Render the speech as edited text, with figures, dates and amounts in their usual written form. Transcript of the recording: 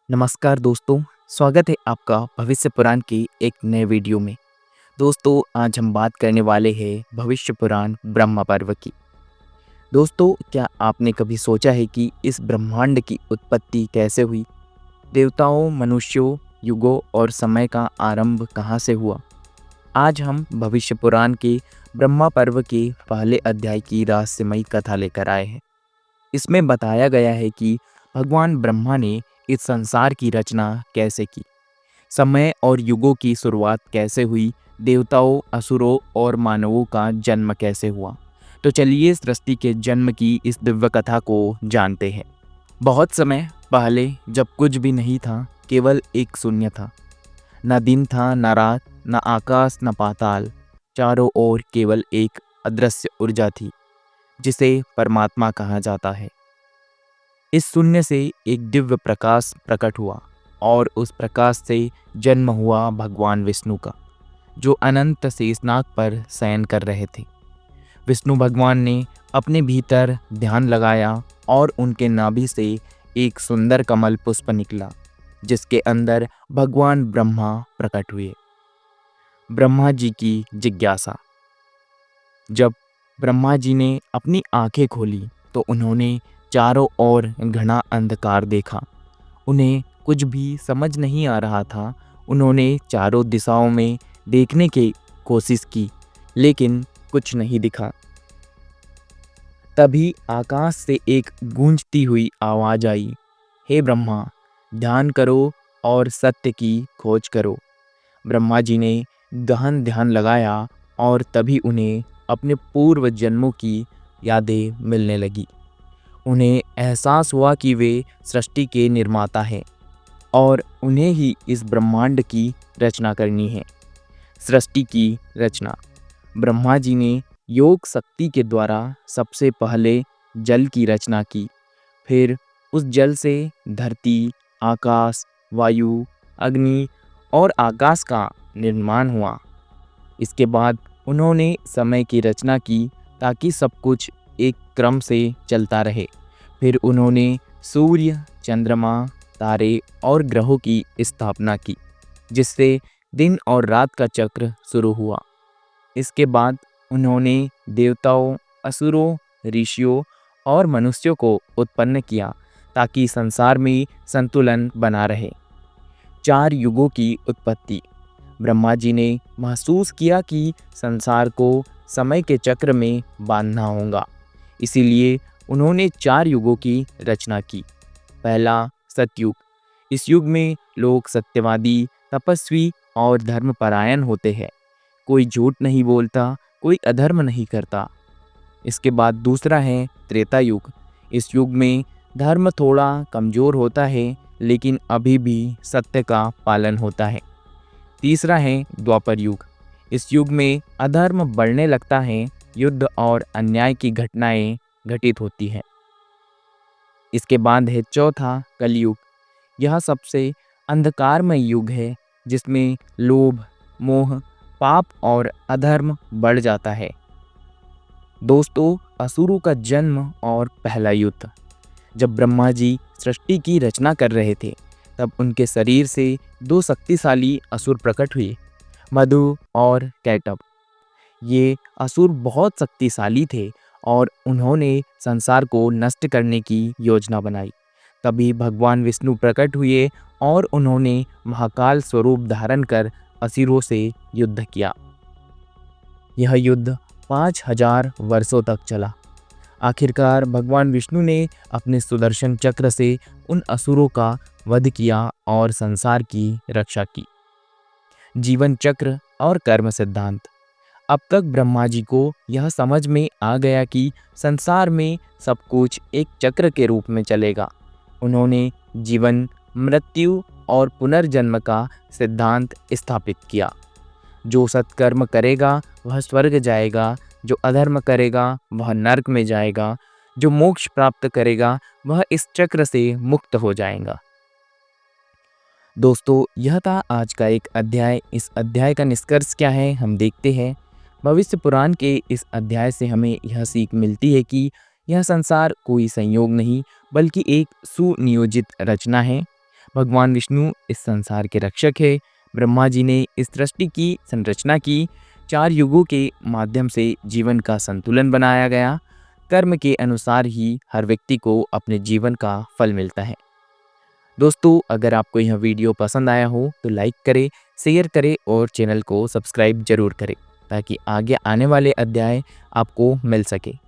नमस्कार दोस्तों, स्वागत है आपका भविष्य पुराण की एक नए वीडियो में। दोस्तों, आज हम बात करने वाले हैं भविष्य पुराण ब्रह्म पर्व की। दोस्तों, क्या आपने कभी सोचा है कि इस ब्रह्मांड की उत्पत्ति कैसे हुई? देवताओं, मनुष्यों, युगों और समय का आरंभ कहाँ से हुआ? आज हम भविष्य पुराण के ब्रह्मा पर्व के पहले अध्याय की रहस्यमयी कथा लेकर आए हैं। इसमें बताया गया है कि भगवान ब्रह्मा ने इस संसार की रचना कैसे की, समय और युगों की शुरुआत कैसे हुई, देवताओं, असुरों और मानवों का जन्म कैसे हुआ। तो चलिए सृष्टि के जन्म की इस दिव्य कथा को जानते हैं। बहुत समय पहले जब कुछ भी नहीं था, केवल एक शून्य था। न दिन था, न रात, न आकाश, न पाताल। चारों ओर केवल एक अदृश्य ऊर्जा थी, जिसे परमात्मा कहा जाता है। इस शून्य से एक दिव्य प्रकाश प्रकट हुआ और उस प्रकाश से जन्म हुआ भगवान विष्णु का, जो अनंत शेषनाग पर शयन कर रहे थे। विष्णु भगवान ने अपने भीतर ध्यान लगाया और उनके नाभि से एक सुंदर कमल पुष्प निकला, जिसके अंदर भगवान ब्रह्मा प्रकट हुए। ब्रह्मा जी की जिज्ञासा। जब ब्रह्मा जी ने अपनी आंखें खोली तो उन्होंने चारों ओर घना अंधकार देखा। उन्हें कुछ भी समझ नहीं आ रहा था। उन्होंने चारों दिशाओं में देखने की कोशिश की, लेकिन कुछ नहीं दिखा। तभी आकाश से एक गूंजती हुई आवाज आई, हे ब्रह्मा, ध्यान करो और सत्य की खोज करो। ब्रह्मा जी ने गहन ध्यान लगाया और तभी उन्हें अपने पूर्व जन्मों की यादें मिलने लगी। उन्हें एहसास हुआ कि वे सृष्टि के निर्माता हैं और उन्हें ही इस ब्रह्मांड की रचना करनी है। सृष्टि की रचना। ब्रह्मा जी ने योग शक्ति के द्वारा सबसे पहले जल की रचना की। फिर उस जल से धरती, आकाश, वायु, अग्नि और आकाश का निर्माण हुआ। इसके बाद उन्होंने समय की रचना की ताकि सब कुछ एक क्रम से चलता रहे। फिर उन्होंने सूर्य, चंद्रमा, तारे और ग्रहों की स्थापना की, जिससे दिन और रात का चक्र शुरू हुआ। इसके बाद उन्होंने देवताओं, असुरों, ऋषियों और मनुष्यों को उत्पन्न किया ताकि संसार में संतुलन बना रहे। 4 युगों की उत्पत्ति। ब्रह्मा जी ने महसूस किया कि संसार को समय के चक्र में बांधना होगा। इसीलिए उन्होंने 4 युगों की रचना की। पहला, सतयुग। इस युग में लोग सत्यवादी, तपस्वी और धर्मपरायण होते हैं। कोई झूठ नहीं बोलता, कोई अधर्म नहीं करता। इसके बाद दूसरा है त्रेता युग। इस युग में धर्म थोड़ा कमजोर होता है, लेकिन अभी भी सत्य का पालन होता है। तीसरा है द्वापर युग। इस युग में अधर्म बढ़ने लगता है, युद्ध और अन्याय की घटनाएं घटित होती हैं। इसके बाद है चौथा, कलयुग। यह सबसे अंधकारमय युग है, जिसमें लोभ, मोह, पाप और अधर्म बढ़ जाता है। दोस्तों, असुरों का जन्म और पहला युद्ध। जब ब्रह्मा जी सृष्टि की रचना कर रहे थे, तब उनके शरीर से 2 शक्तिशाली असुर प्रकट हुए, मधु और कैटभ। ये असुर बहुत शक्तिशाली थे और उन्होंने संसार को नष्ट करने की योजना बनाई। तभी भगवान विष्णु प्रकट हुए और उन्होंने महाकाल स्वरूप धारण कर असुरों से युद्ध किया। यह युद्ध 5000 वर्षों तक चला। आखिरकार भगवान विष्णु ने अपने सुदर्शन चक्र से उन असुरों का वध किया और संसार की रक्षा की। जीवन चक्र और कर्म सिद्धांत। अब तक ब्रह्मा जी को यह समझ में आ गया कि संसार में सब कुछ एक चक्र के रूप में चलेगा। उन्होंने जीवन, मृत्यु और पुनर्जन्म का सिद्धांत स्थापित किया। जो सत्कर्म करेगा वह स्वर्ग जाएगा, जो अधर्म करेगा वह नरक में जाएगा, जो मोक्ष प्राप्त करेगा वह इस चक्र से मुक्त हो जाएगा। दोस्तों, यह था आज का एक अध्याय। इस अध्याय का निष्कर्ष क्या है, हम देखते हैं। भविष्य पुराण के इस अध्याय से हमें यह सीख मिलती है कि यह संसार कोई संयोग नहीं, बल्कि एक सुनियोजित रचना है। भगवान विष्णु इस संसार के रक्षक है। ब्रह्मा जी ने इस सृष्टि की संरचना की। 4 युगों के माध्यम से जीवन का संतुलन बनाया गया। कर्म के अनुसार ही हर व्यक्ति को अपने जीवन का फल मिलता है। दोस्तों, अगर आपको यह वीडियो पसंद आया हो तो लाइक करें, शेयर करें और चैनल को सब्सक्राइब जरूर करें ताकि आगे आने वाले अध्याय आपको मिल सके।